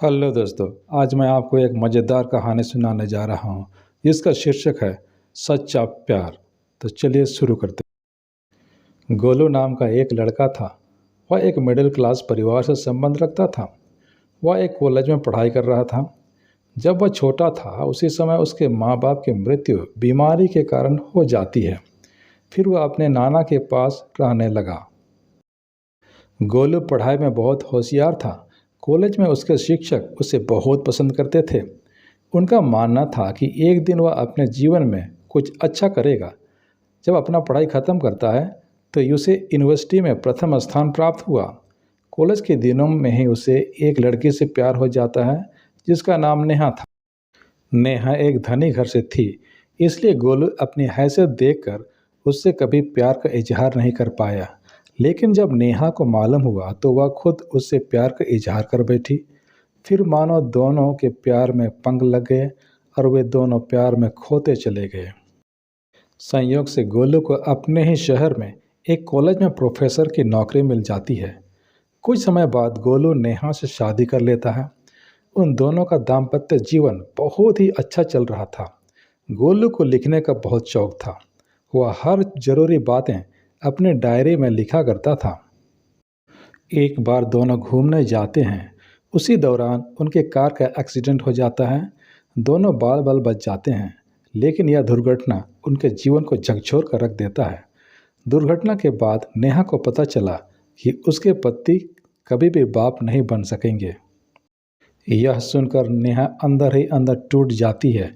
Hello दोस्तों। आज मैं आपको एक मज़ेदार कहानी सुनाने जा रहा हूँ जिसका शीर्षक है सच्चा प्यार। तो चलिए शुरू करते हैं। गोलू नाम का एक लड़का था। वह एक मिडिल क्लास परिवार से संबंध रखता था। वह एक कॉलेज में पढ़ाई कर रहा था। जब वह छोटा था उसी समय उसके माँ बाप की मृत्यु बीमारी के कारण हो जाती है। फिर वह अपने नाना के पास रहने लगा। गोलू पढ़ाई में बहुत होशियार था। कॉलेज में उसके शिक्षक उसे बहुत पसंद करते थे। उनका मानना था कि एक दिन वह अपने जीवन में कुछ अच्छा करेगा। जब अपना पढ़ाई खत्म करता है तो उसे यूनिवर्सिटी में प्रथम स्थान प्राप्त हुआ। कॉलेज के दिनों में ही उसे एक लड़की से प्यार हो जाता है जिसका नाम नेहा था। नेहा एक धनी घर से थी, इसलिए गोलू अपनी हैसियत देखकर उससे कभी प्यार का इजहार नहीं कर पाया। लेकिन जब नेहा को मालूम हुआ तो वह खुद उससे प्यार का इजहार कर बैठी। फिर मानो दोनों के प्यार में पंख लग गए और वे दोनों प्यार में खोते चले गए। संयोग से गोलू को अपने ही शहर में एक कॉलेज में प्रोफेसर की नौकरी मिल जाती है। कुछ समय बाद गोलू नेहा से शादी कर लेता है। उन दोनों का दाम्पत्य जीवन बहुत ही अच्छा चल रहा था। गोलू को लिखने का बहुत शौक था। वह हर जरूरी बातें अपने डायरी में लिखा करता था। एक बार दोनों घूमने जाते हैं। उसी दौरान उनके कार का एक्सीडेंट हो जाता है। दोनों बाल बाल बच जाते हैं, लेकिन यह दुर्घटना उनके जीवन को झकझोर कर रख देता है। दुर्घटना के बाद नेहा को पता चला कि उसके पति कभी भी बाप नहीं बन सकेंगे। यह सुनकर नेहा अंदर ही अंदर टूट जाती है,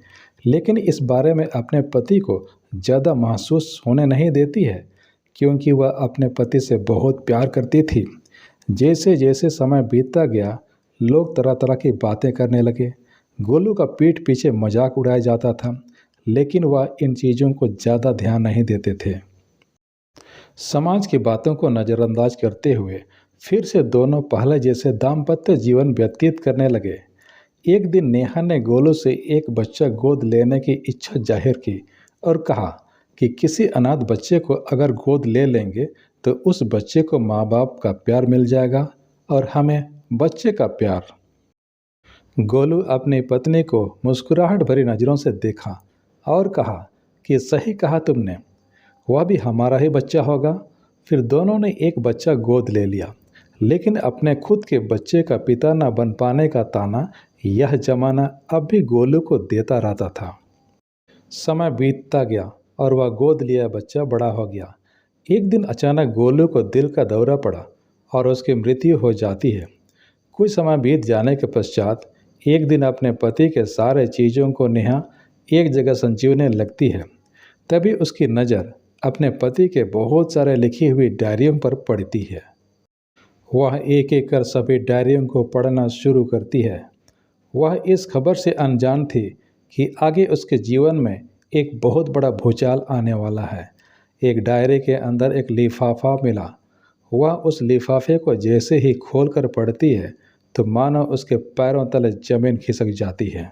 लेकिन इस बारे में अपने पति को ज़्यादा महसूस होने नहीं देती है, क्योंकि वह अपने पति से बहुत प्यार करती थी। जैसे जैसे समय बीतता गया, लोग तरह तरह की बातें करने लगे। गोलू का पीठ पीछे मजाक उड़ाया जाता था, लेकिन वह इन चीज़ों को ज़्यादा ध्यान नहीं देते थे। समाज की बातों को नज़रअंदाज करते हुए फिर से दोनों पहले जैसे दाम्पत्य जीवन व्यतीत करने लगे। एक दिन नेहा ने गोलू से एक बच्चा गोद लेने की इच्छा जाहिर की और कहा कि किसी अनाथ बच्चे को अगर गोद ले लेंगे तो उस बच्चे को माँ बाप का प्यार मिल जाएगा और हमें बच्चे का प्यार। गोलू अपनी पत्नी को मुस्कुराहट भरी नज़रों से देखा और कहा कि सही कहा तुमने, वह भी हमारा ही बच्चा होगा। फिर दोनों ने एक बच्चा गोद ले लिया, लेकिन अपने खुद के बच्चे का पिता न बन पाने का ताना यह जमाना अब भी गोलू को देता रहता था। समय बीतता गया और वह गोद लिया बच्चा बड़ा हो गया। एक दिन अचानक गोलू को दिल का दौरा पड़ा और उसकी मृत्यु हो जाती है। कुछ समय बीत जाने के पश्चात एक दिन अपने पति के सारे चीज़ों को नेहा एक जगह संजीवने लगती है। तभी उसकी नज़र अपने पति के बहुत सारे लिखी हुई डायरियों पर पड़ती है। वह एक एक कर सभी डायरियों को पढ़ना शुरू करती है। वह इस खबर से अनजान थी कि आगे उसके जीवन में एक बहुत बड़ा भूचाल आने वाला है। एक डायरी के अंदर एक लिफाफा मिला। वह उस लिफाफे को जैसे ही खोलकर पढ़ती है तो मानो उसके पैरों तले जमीन खिसक जाती है।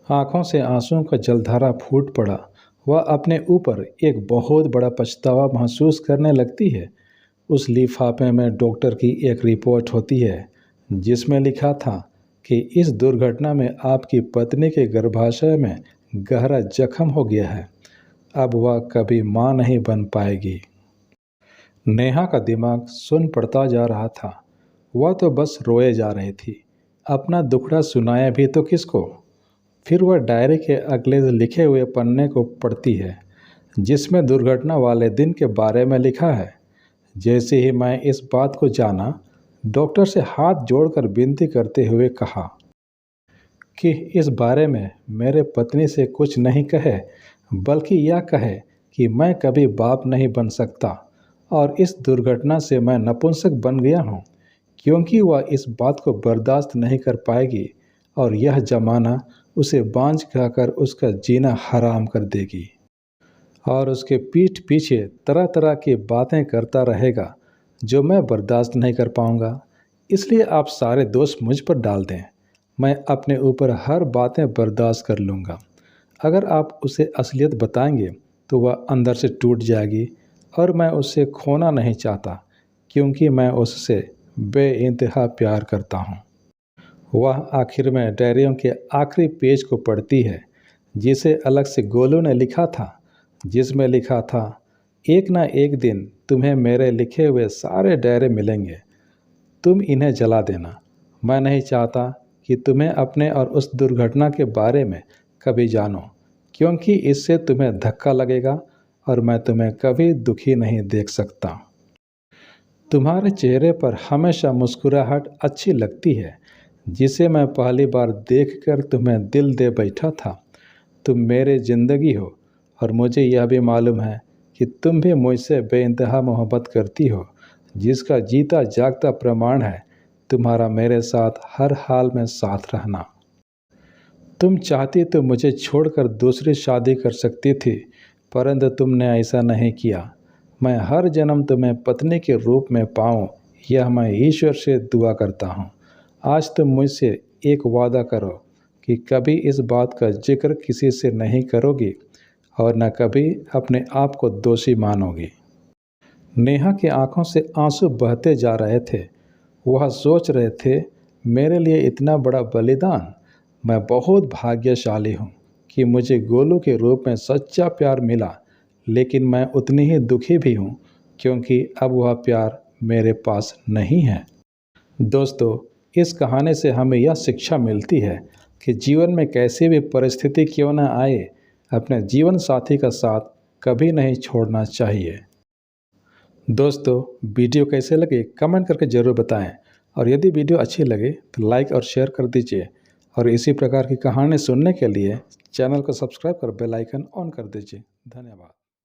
आंखों से आंसुओं का जलधारा फूट पड़ा। वह अपने ऊपर एक बहुत बड़ा पछतावा महसूस करने लगती है। उस लिफाफे में डॉक्टर की एक रिपोर्ट होती है जिसमें लिखा था कि इस दुर्घटना में आपकी पत्नी के गर्भाशय में गहरा जख्म हो गया है। अब वह कभी मां नहीं बन पाएगी। नेहा का दिमाग सुन पड़ता जा रहा था। वह तो बस रोए जा रही थी। अपना दुखड़ा सुनाया भी तो किसको। फिर वह डायरी के अगले लिखे हुए पन्ने को पढ़ती है जिसमें दुर्घटना वाले दिन के बारे में लिखा है। जैसे ही मैं इस बात को जाना, डॉक्टर से हाथ जोड़कर विनती करते हुए कहा कि इस बारे में मेरे पत्नी से कुछ नहीं कहे, बल्कि यह कहे कि मैं कभी बाप नहीं बन सकता और इस दुर्घटना से मैं नपुंसक बन गया हूँ, क्योंकि वह इस बात को बर्दाश्त नहीं कर पाएगी और यह जमाना उसे बांझ खाकर उसका जीना हराम कर देगी और उसके पीठ पीछे तरह तरह की बातें करता रहेगा जो मैं बर्दाश्त नहीं कर पाऊँगा। इसलिए आप सारे दोष मुझ पर डाल दें। मैं अपने ऊपर हर बातें बर्दाश्त कर लूँगा। अगर आप उसे असलियत बताएंगे तो वह अंदर से टूट जाएगी और मैं उसे खोना नहीं चाहता, क्योंकि मैं उससे बेइंतहा प्यार करता हूँ। वह आखिर में डायरियों के आखिरी पेज को पढ़ती है, जिसे अलग से गोलू ने लिखा था, जिसमें लिखा था, एक ना एक दिन तुम्हें मेरे लिखे हुए सारे डायरे मिलेंगे। तुम इन्हें जला देना। मैं नहीं चाहता कि तुम्हें अपने और उस दुर्घटना के बारे में कभी जानो, क्योंकि इससे तुम्हें धक्का लगेगा और मैं तुम्हें कभी दुखी नहीं देख सकता। तुम्हारे चेहरे पर हमेशा मुस्कुराहट अच्छी लगती है, जिसे मैं पहली बार देखकर तुम्हें दिल दे बैठा था। तुम मेरे ज़िंदगी हो और मुझे यह भी मालूम है कि तुम भी मुझसे बेइंतहा मोहब्बत करती हो, जिसका जीता जागता प्रमाण है तुम्हारा मेरे साथ हर हाल में साथ रहना। तुम चाहती तो मुझे छोड़कर दूसरी शादी कर सकती थी, परंतु तुमने ऐसा नहीं किया। मैं हर जन्म तुम्हें पत्नी के रूप में पाऊँ, यह मैं ईश्वर से दुआ करता हूँ। आज तुम मुझसे एक वादा करो कि कभी इस बात का जिक्र किसी से नहीं करोगी और न कभी अपने आप को दोषी मानोगी। नेहा की आंखों से आंसू बहते जा रहे थे। वह सोच रहे थे, मेरे लिए इतना बड़ा बलिदान। मैं बहुत भाग्यशाली हूँ कि मुझे गोलू के रूप में सच्चा प्यार मिला, लेकिन मैं उतनी ही दुखी भी हूँ क्योंकि अब वह प्यार मेरे पास नहीं है। दोस्तों, इस कहानी से हमें यह शिक्षा मिलती है कि जीवन में कैसी भी परिस्थिति क्यों न आए, अपने जीवन साथी का साथ कभी नहीं छोड़ना चाहिए। दोस्तों, वीडियो कैसे लगे कमेंट करके ज़रूर बताएं और यदि वीडियो अच्छी लगे तो लाइक और शेयर कर दीजिए और इसी प्रकार की कहानी सुनने के लिए चैनल को सब्सक्राइब कर बेल आइकन ऑन कर दीजिए। धन्यवाद।